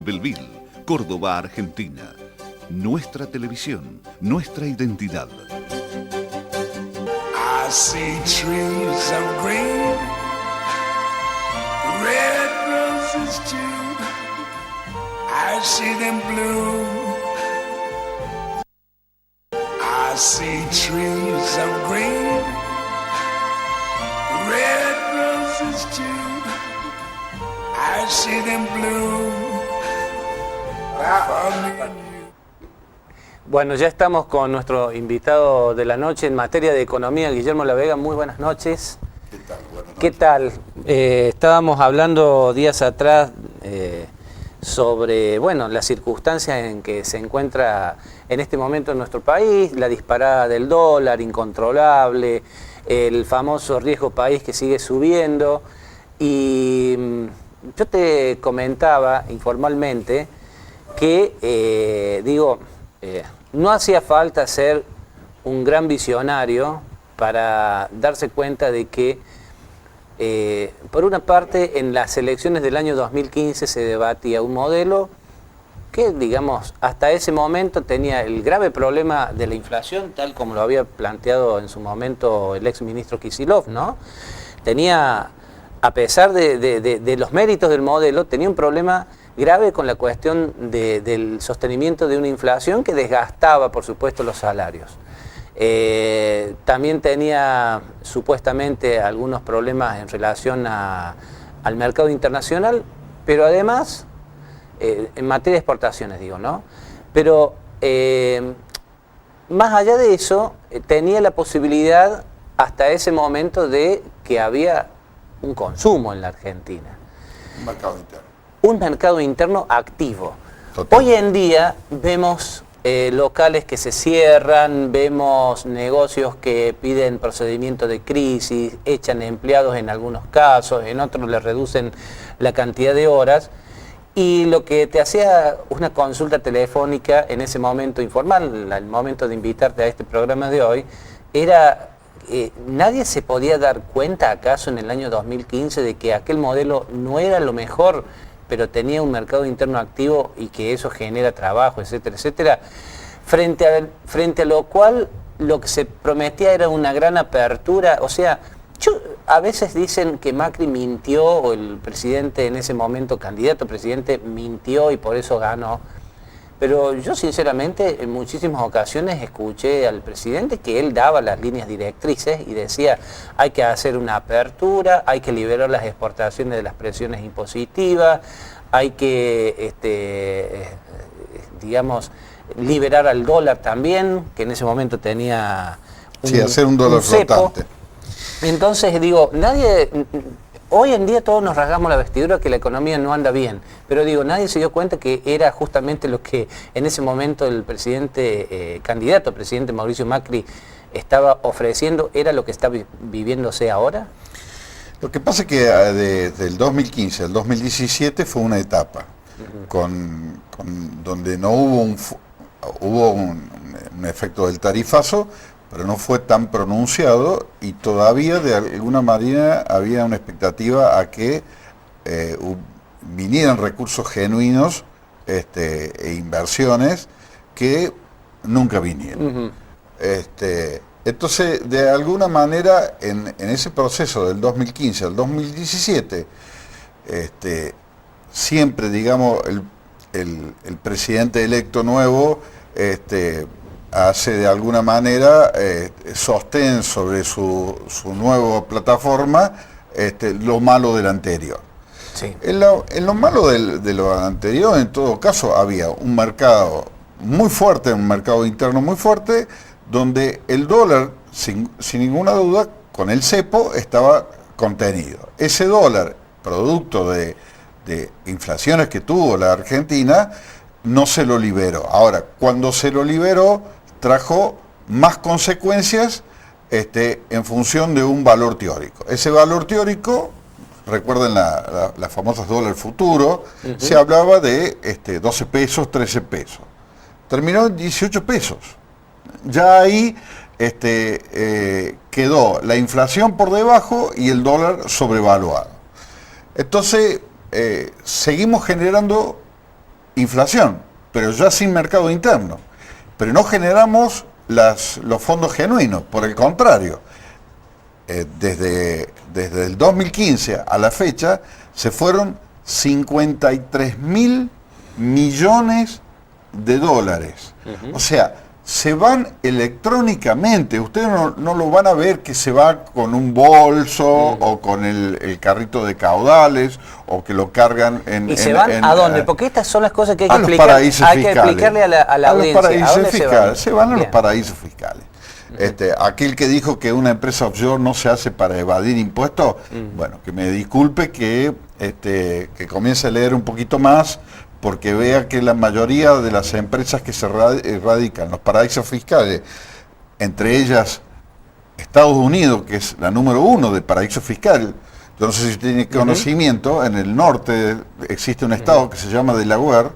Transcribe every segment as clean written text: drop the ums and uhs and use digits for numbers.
Belville, Córdoba, Argentina. Nuestra televisión, nuestra identidad. I see trees of green, red roses too. I see them bloom. I see trees of green, red roses too. I see them bloom for me and you. Bueno, ya estamos con nuestro invitado de la noche en materia de economía, Guillermo La Vega. Muy buenas noches. ¿Qué tal? Buenas noches. ¿Qué tal? Estábamos hablando días atrás sobre, bueno, las circunstancias en que se encuentra en este momento en nuestro país, la disparada del dólar incontrolable, el famoso riesgo país que sigue subiendo. Y yo te comentaba informalmente que, no hacía falta ser un gran visionario para darse cuenta de que, por una parte, en las elecciones del año 2015 se debatía un modelo que, digamos, hasta ese momento tenía el grave problema de la inflación, tal como lo había planteado en su momento el ex ministro Kicillof, ¿no? Tenía, a pesar de los méritos del modelo, tenía un problema grave con la cuestión del sostenimiento de una inflación que desgastaba, por supuesto, los salarios. También tenía supuestamente algunos problemas en relación al mercado internacional, pero además, en materia de exportaciones, digo, ¿no? Pero más allá de eso, tenía la posibilidad hasta ese momento de que había un consumo en la Argentina. Un mercado interno. Un mercado interno activo. Total. Hoy en día vemos locales que se cierran, vemos negocios que piden procedimiento de crisis, echan empleados en algunos casos, en otros les reducen la cantidad de horas. Y lo que te hacía una consulta telefónica en ese momento informal, el momento de invitarte a este programa de hoy, era... ¿nadie se podía dar cuenta acaso en el año 2015 de que aquel modelo no era lo mejor, pero tenía un mercado interno activo y que eso genera trabajo, etcétera, etcétera? Frente a lo cual lo que se prometía era una gran apertura. O sea, a veces dicen que Macri mintió, o el presidente en ese momento, candidato a presidente, mintió y por eso ganó. Pero yo sinceramente en muchísimas ocasiones escuché al presidente que él daba las líneas directrices y decía hay que hacer una apertura, hay que liberar las exportaciones de las presiones impositivas, hay que, liberar al dólar también, que en ese momento tenía hacer un dólar flotante. Entonces digo, hoy en día todos nos rasgamos la vestidura que la economía no anda bien, pero digo, nadie se dio cuenta que era justamente lo que en ese momento el presidente, candidato a presidente Mauricio Macri estaba ofreciendo, era lo que está viviéndose ahora. Lo que pasa es que del 2015 al 2017 fue una etapa donde no hubo un efecto del tarifazo, pero no fue tan pronunciado y todavía de alguna manera había una expectativa a que vinieran recursos genuinos e inversiones que nunca vinieron. Entonces, de alguna manera, en ese proceso del 2015 al 2017, siempre, digamos, el presidente electo nuevo hace de alguna manera sostén sobre su nueva plataforma lo malo del anterior. Sí. En lo malo de lo anterior, en todo caso, había un mercado muy fuerte, un mercado interno muy fuerte, donde el dólar, sin ninguna duda, con el cepo, estaba contenido. Ese dólar, producto de inflaciones que tuvo la Argentina, no se lo liberó. Ahora, cuando se lo liberó, trajo más consecuencias en función de un valor teórico. Ese valor teórico, recuerden las famosas dólar futuro, se hablaba de 12 pesos, 13 pesos. Terminó en 18 pesos. Ya ahí quedó la inflación por debajo y el dólar sobrevaluado. Entonces, seguimos generando inflación, pero ya sin mercado interno. Pero no generamos los fondos genuinos, por el contrario. Desde el 2015 a la fecha se fueron 53.000 millones de dólares. O sea, se van electrónicamente. Ustedes no lo van a ver que se va con un bolso o con el carrito de caudales o que lo cargan en... ¿Y se van a dónde? Porque estas son las cosas que hay que los explicar. paraísos Hay que fiscales. explicarle a la audiencia. Los paraísos ¿A dónde fiscales. Se van a los Bien. paraísos fiscales. Aquel que dijo que una empresa offshore no se hace para evadir impuestos, bueno, que me disculpe que comience a leer un poquito más, porque vea que la mayoría de las empresas que se radican en los paraísos fiscales, entre ellas Estados Unidos, que es la número 1 de paraísos fiscales, yo no sé si usted tiene conocimiento, en el norte existe un estado que se llama Delaware,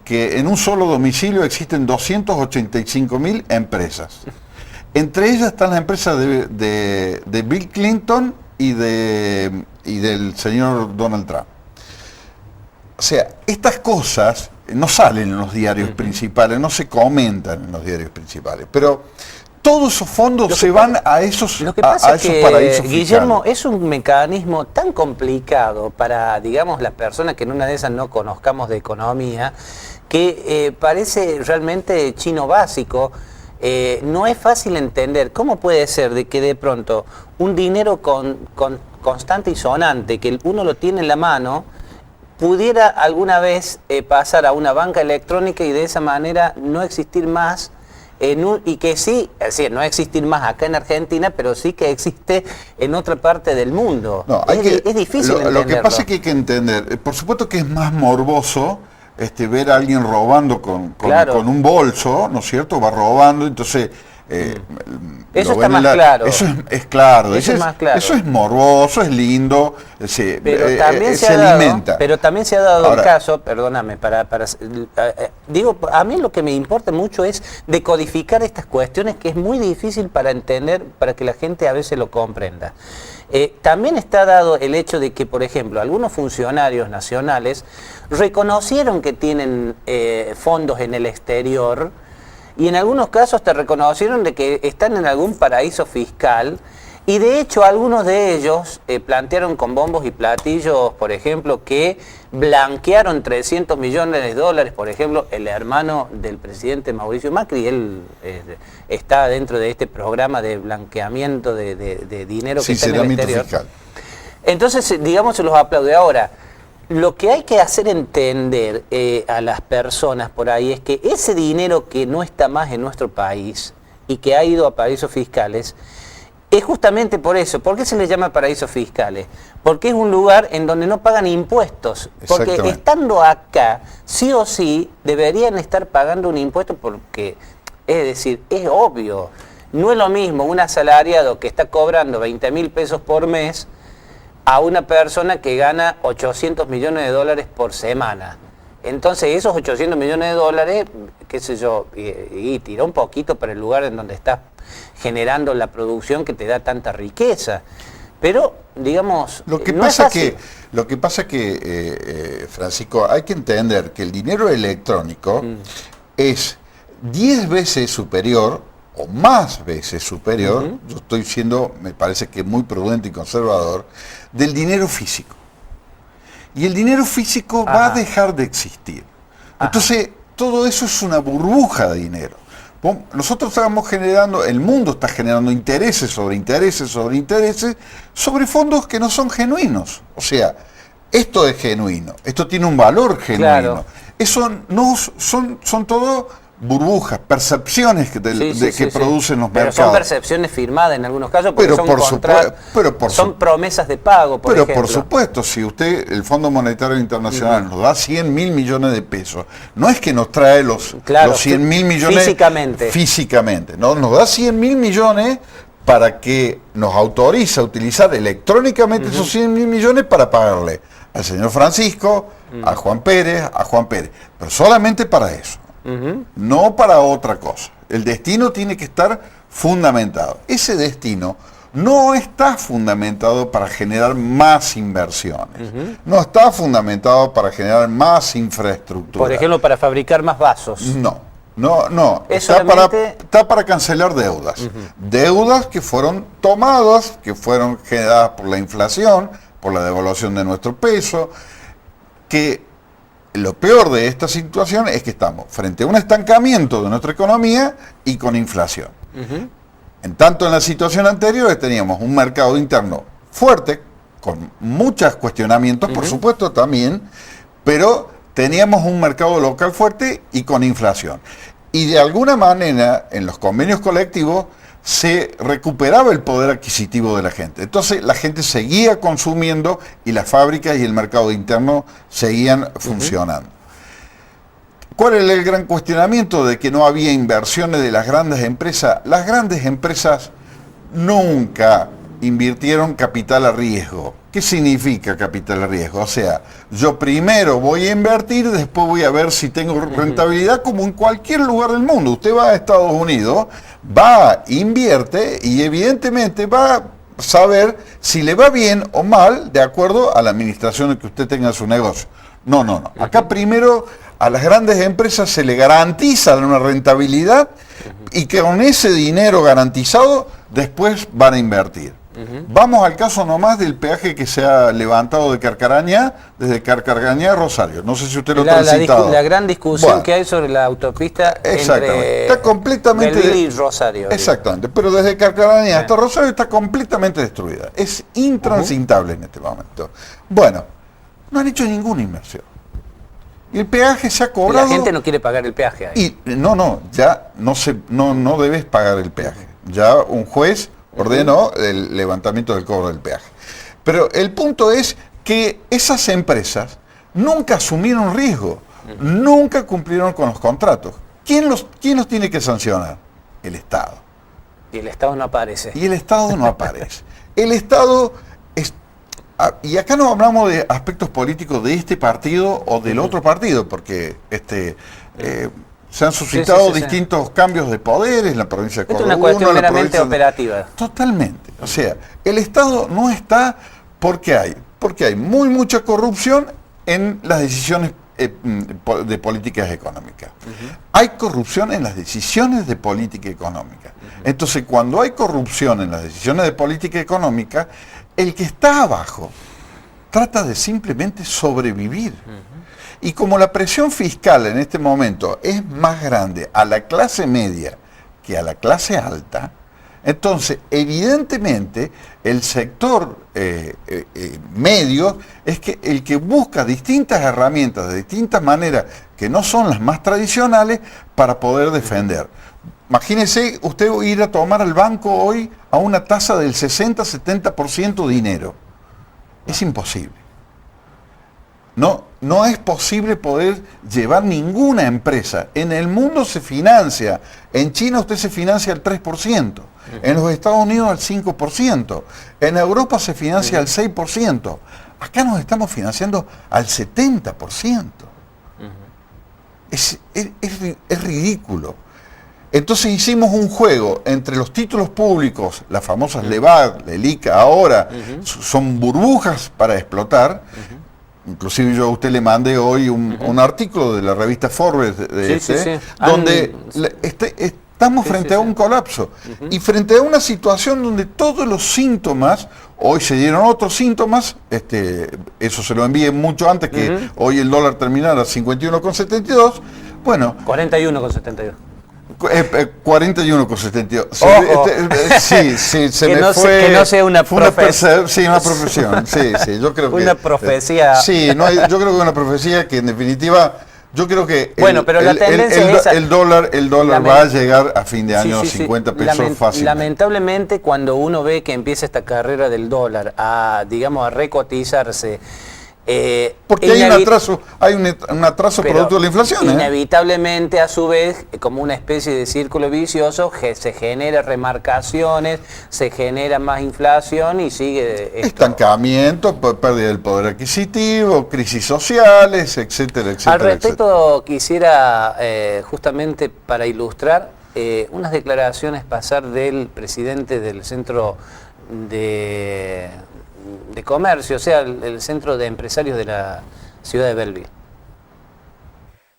que en un solo domicilio existen 285.000 empresas. Entre ellas están las empresas de Bill Clinton y del señor Donald Trump. O sea, estas cosas no salen en los diarios principales, no se comentan en los diarios principales, pero todos esos fondos se van a esos, Lo que pasa es que, paraísos Guillermo, fiscales. es un mecanismo tan complicado para, digamos, las personas que en una de esas no conozcamos de economía, que parece realmente chino básico. No es fácil entender cómo puede ser de que de pronto un dinero constante y sonante, que uno lo tiene en la mano, pudiera alguna vez pasar a una banca electrónica y de esa manera no existir más, y que sí, es decir, no existir más acá en Argentina, pero sí que existe en otra parte del mundo. No, Es difícil entenderlo. Lo que pasa es que hay que entender, por supuesto que es más morboso ver a alguien robando con un bolso, ¿no es cierto? Va robando, entonces... eso está más claro. Eso es claro. Eso es más claro. Eso es morboso, es lindo, pero también se alimenta. Pero también se ha dado Ahora, el caso, perdóname, digo, a mí lo que me importa mucho es decodificar estas cuestiones, que es muy difícil para entender, para que la gente a veces lo comprenda. También está dado el hecho de que, por ejemplo, algunos funcionarios nacionales reconocieron que tienen fondos en el exterior, y en algunos casos te reconocieron de que están en algún paraíso fiscal, y de hecho algunos de ellos plantearon con bombos y platillos, por ejemplo, que blanquearon 300 millones de dólares, por ejemplo, el hermano del presidente Mauricio Macri, él está dentro de este programa de blanqueamiento de dinero que está en el exterior. Fiscal. Entonces, digamos, se los aplaude. Ahora, lo que hay que hacer entender a las personas por ahí es que ese dinero que no está más en nuestro país y que ha ido a paraísos fiscales, es justamente por eso. ¿Por qué se les llama paraísos fiscales? Porque es un lugar en donde no pagan impuestos. Porque estando acá, sí o sí, deberían estar pagando un impuesto porque, es decir, es obvio. No es lo mismo un asalariado que está cobrando 20.000 pesos por mes a una persona que gana 800 millones de dólares por semana. Entonces esos 800 millones de dólares, qué sé yo, y tira un poquito para el lugar en donde estás generando la producción que te da tanta riqueza. Pero, digamos, Lo que no pasa es fácil. Francisco, hay que entender que el dinero electrónico es 10 veces superior o más veces superior, yo estoy siendo, me parece que muy prudente y conservador, del dinero físico. Y el dinero físico va a dejar de existir. Entonces, todo eso es una burbuja de dinero. Nosotros estamos generando, el mundo está generando intereses sobre intereses sobre intereses sobre fondos que no son genuinos. O sea, esto es genuino, esto tiene un valor genuino. Claro. Eso no son todo burbujas, percepciones que producen los mercados. Pero son percepciones firmadas en algunos casos porque son contratos, son promesas de pago, por ejemplo. Por supuesto, si usted, el Fondo Monetario Internacional, nos da 100.000 millones de pesos, no es que nos trae los 100.000 millones físicamente, ¿no? Nos da 100.000 millones para que nos autoriza a utilizar electrónicamente esos 100.000 millones para pagarle al señor Francisco, a Juan Pérez, pero solamente para eso. No para otra cosa. El destino tiene que estar fundamentado. Ese destino no está fundamentado para generar más inversiones, no está fundamentado para generar más infraestructura. Por ejemplo, para fabricar más vasos. No, Es está para cancelar deudas. Deudas que fueron tomadas, que fueron generadas por la inflación, por la devaluación de nuestro peso, que lo peor de esta situación es que estamos frente a un estancamiento de nuestra economía y con inflación. En tanto, en la situación anterior teníamos un mercado interno fuerte, con muchos cuestionamientos, por supuesto también, pero teníamos un mercado local fuerte y con inflación. Y de alguna manera, en los convenios colectivos, se recuperaba el poder adquisitivo de la gente. Entonces la gente seguía consumiendo y las fábricas y el mercado interno seguían funcionando. ¿Cuál es el gran cuestionamiento de que no había inversiones de las grandes empresas? Las grandes empresas nunca invirtieron capital a riesgo. ¿Qué significa capital a riesgo? O sea, yo primero voy a invertir, después voy a ver si tengo rentabilidad, como en cualquier lugar del mundo. Usted va a Estados Unidos, va, invierte y evidentemente va a saber si le va bien o mal de acuerdo a la administración que usted tenga en su negocio. No. Acá primero a las grandes empresas se le garantiza una rentabilidad y que con ese dinero garantizado después van a invertir. Vamos al caso nomás del peaje que se ha levantado de Carcarañá, desde Carcarañá a Rosario. No sé si usted lo ha transitado. La gran discusión que hay sobre la autopista entre está completamente Belville y Rosario. Exactamente, pero desde Carcarañá hasta Rosario está completamente destruida. Es intransitable en este momento. Bueno, no han hecho ninguna inversión. Y el peaje se ha cobrado. La gente no quiere pagar el peaje ahí. Y ya no debes pagar el peaje. Ya un juez ordenó el levantamiento del cobro del peaje. Pero el punto es que esas empresas nunca asumieron riesgo, nunca cumplieron con los contratos. ¿Quién los tiene que sancionar? El Estado. Y el Estado no aparece. Y el Estado no aparece. El Estado es... Y acá no hablamos de aspectos políticos de este partido o del otro partido, porque se han suscitado distintos cambios de poderes en la provincia de Córdoba. Es una cuestión meramente operativa. Totalmente. O sea, el Estado no está porque hay mucha corrupción en las decisiones de políticas económicas. Hay corrupción en las decisiones de política económica. Entonces, cuando hay corrupción en las decisiones de política económica, el que está abajo trata de simplemente sobrevivir. Y como la presión fiscal en este momento es más grande a la clase media que a la clase alta, entonces evidentemente el sector medio es que el que busca distintas herramientas de distintas maneras que no son las más tradicionales para poder defender. Imagínese usted ir a tomar al banco hoy a una tasa del 60-70% dinero. Es imposible. No es posible poder llevar ninguna empresa. En el mundo se financia. En China usted se financia al 3%. En los Estados Unidos al 5%. En Europa se financia al 6%. Acá nos estamos financiando al 70%. Es ridículo. Entonces hicimos un juego entre los títulos públicos, las famosas LEVAD, LELICA, ahora, son burbujas para explotar. Inclusive yo a usted le mandé hoy un artículo de la revista Forbes donde estamos frente a un colapso y frente a una situación donde todos los síntomas, hoy se dieron otros síntomas, eso se lo envié mucho antes que hoy el dólar terminara a 51,72, bueno. 41,72. 41,72. Se que me no fue. Que no sea una profesión. Sí, una profesión. Sí, yo creo que. Una profecía. Sí, yo creo que una profecía que en definitiva. Yo creo que pero la tendencia es el dólar va a llegar a fin de año a 50 pesos fácilmente. Lamentablemente, cuando uno ve que empieza esta carrera del dólar a recotizarse, porque hay un atraso producto de la inflación. Inevitablemente, a su vez, como una especie de círculo vicioso, se genera remarcaciones, se genera más inflación y sigue estancamiento, pérdida del poder adquisitivo, crisis sociales, etcétera, etcétera. Al respecto, quisiera, justamente para ilustrar, unas declaraciones pasar del presidente del Centro de comercio, o sea, el centro de empresarios de la ciudad de Belleville.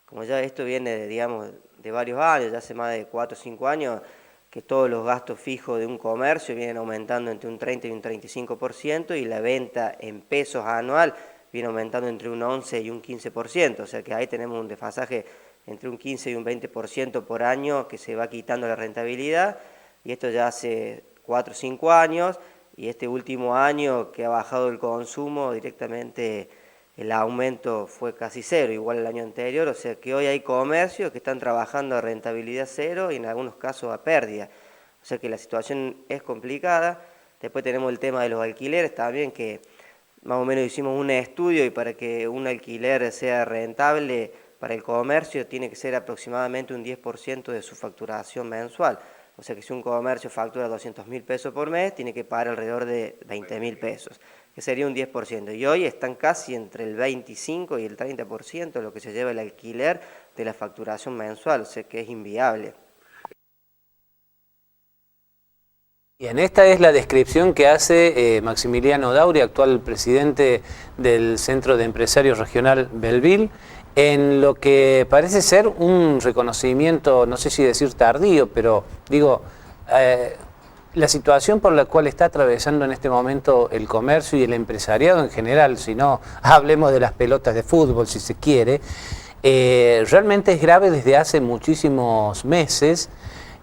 Como ya esto viene, digamos, de varios años, ya hace más de 4 o 5 años, que todos los gastos fijos de un comercio vienen aumentando entre un 30 y un 35%, y la venta en pesos anual viene aumentando entre un 11 y un 15%, o sea que ahí tenemos un desfasaje entre un 15 y un 20% por año que se va quitando la rentabilidad, y esto ya hace 4 o 5 años, y este último año que ha bajado el consumo directamente, el aumento fue casi cero, igual al año anterior, o sea que hoy hay comercios que están trabajando a rentabilidad cero y en algunos casos a pérdida, o sea que la situación es complicada. Después tenemos el tema de los alquileres también, que más o menos hicimos un estudio, y para que un alquiler sea rentable para el comercio tiene que ser aproximadamente un 10% de su facturación mensual. O sea que si un comercio factura 200.000 pesos por mes, tiene que pagar alrededor de 20.000 pesos, que sería un 10%. Y hoy están casi entre el 25 y el 30% lo que se lleva el alquiler de la facturación mensual, o sea que es inviable. Bien, esta es la descripción que hace Maximiliano Dauri, actual presidente del Centro de Empresarios Regional Belleville, en lo que parece ser un reconocimiento, no sé si decir tardío, pero digo, la situación por la cual está atravesando en este momento el comercio y el empresariado en general, si no hablemos de las pelotas de fútbol si se quiere, realmente es grave desde hace muchísimos meses.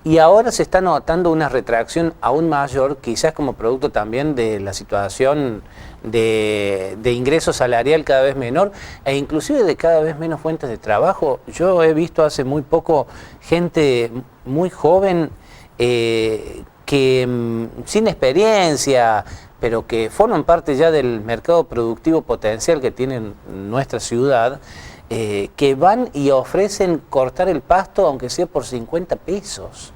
Y ahora se está notando una retracción aún mayor, quizás como producto también de la situación de ingreso salarial cada vez menor, e inclusive de cada vez menos fuentes de trabajo. Yo he visto hace muy poco gente muy joven que sin experiencia, pero que forman parte ya del mercado productivo potencial que tiene nuestra ciudad, que van y ofrecen cortar el pasto aunque sea por 50 pesos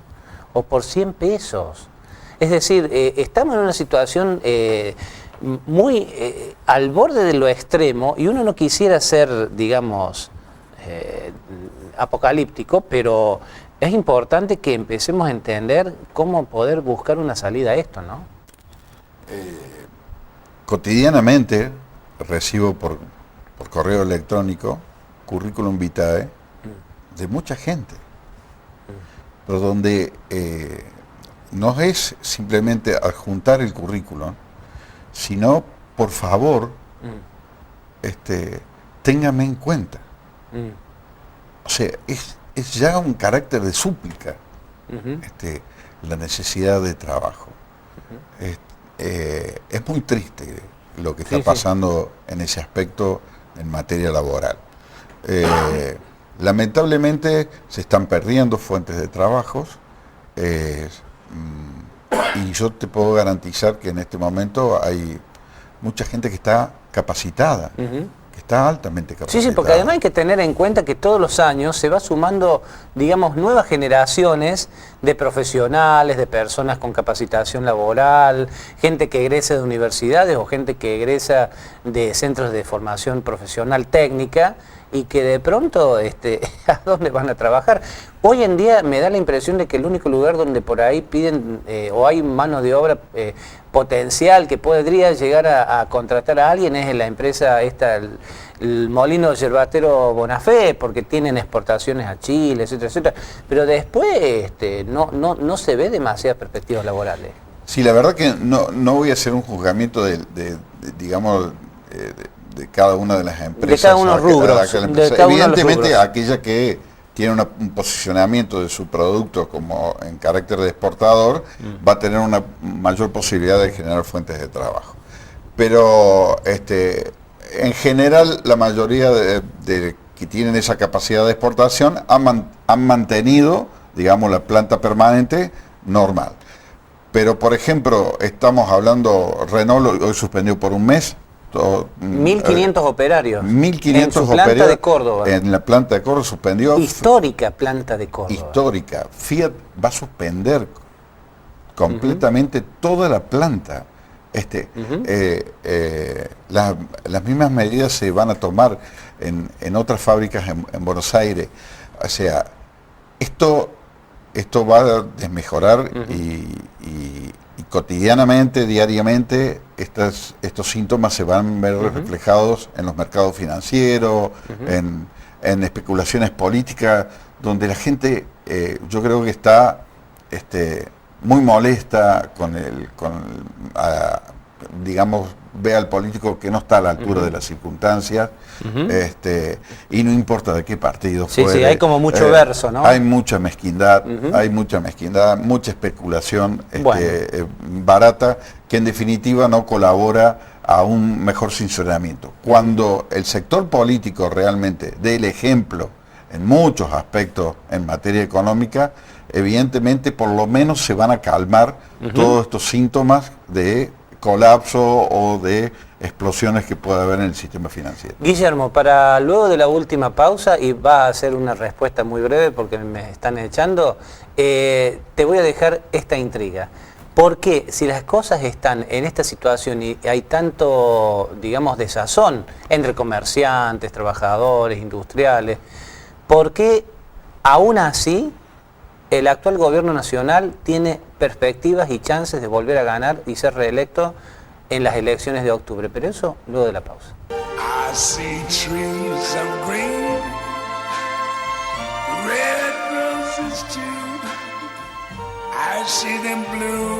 o por 100 pesos. Es decir, estamos en una situación muy al borde de lo extremo, y uno no quisiera ser, digamos, apocalíptico, pero es importante que empecemos a entender cómo poder buscar una salida a esto, ¿no? Cotidianamente recibo por correo electrónico currículum vitae de mucha gente, pero donde no es simplemente adjuntar el currículum, sino, por favor, téngame en cuenta. O sea, es ya un carácter de súplica, la necesidad de trabajo. Es muy triste lo que está pasando en ese aspecto en materia laboral. Lamentablemente se están perdiendo fuentes de trabajos, y yo te puedo garantizar que en este momento hay mucha gente que está capacitada, que está altamente capacitada. Sí, porque además hay que tener en cuenta que todos los años se va sumando, digamos, nuevas generaciones de profesionales, de personas con capacitación laboral, gente que egresa de universidades o gente que egresa de centros de formación profesional técnica, y que de pronto, ¿a dónde van a trabajar? Hoy en día me da la impresión de que el único lugar donde por ahí piden o hay mano de obra potencial que podría llegar a contratar a alguien es en la empresa el molino yerbatero Bonafé, porque tienen exportaciones a Chile, etcétera, etcétera. Pero después no se ve demasiadas perspectivas laborales. Sí, la verdad que no voy a hacer un juzgamiento de cada una de las empresas. De cada uno de los rubros. Evidentemente, aquella que tiene un posicionamiento de su producto como en carácter de exportador, va a tener una mayor posibilidad de generar fuentes de trabajo. Pero en general, la mayoría de que tienen esa capacidad de exportación han mantenido, digamos, la planta permanente normal. Pero, por ejemplo, estamos hablando, Renault hoy suspendió por un mes. 1.500 operarios. 1.500 en su planta de Córdoba. En la planta de Córdoba suspendió. Histórica planta de Córdoba. Histórica. Fiat va a suspender completamente toda la planta. Las mismas medidas se van a tomar en otras fábricas en Buenos Aires. O sea, esto va a desmejorar y y cotidianamente, diariamente, estos síntomas se van a ver reflejados en los mercados financieros, en especulaciones políticas, donde la gente, yo creo que está muy molesta digamos, ve al político que no está a la altura de las circunstancias, y no importa de qué partido fuere. Sí, hay como mucho verso, ¿no? Hay mucha mezquindad, mucha especulación barata, que en definitiva no colabora a un mejor funcionamiento. Cuando el sector político realmente dé el ejemplo en muchos aspectos en materia económica, evidentemente por lo menos se van a calmar todos estos síntomas de colapso o de explosiones que puede haber en el sistema financiero. Guillermo, para luego de la última pausa, y va a ser una respuesta muy breve porque me están echando, te voy a dejar esta intriga. Porque si las cosas están en esta situación y hay tanto, digamos, desazón entre comerciantes, trabajadores, industriales, ¿por qué aún así el actual gobierno nacional tiene perspectivas y chances de volver a ganar y ser reelecto en las elecciones de octubre? Pero eso luego de la pausa. I see trees of green, red roses too. I see them blue.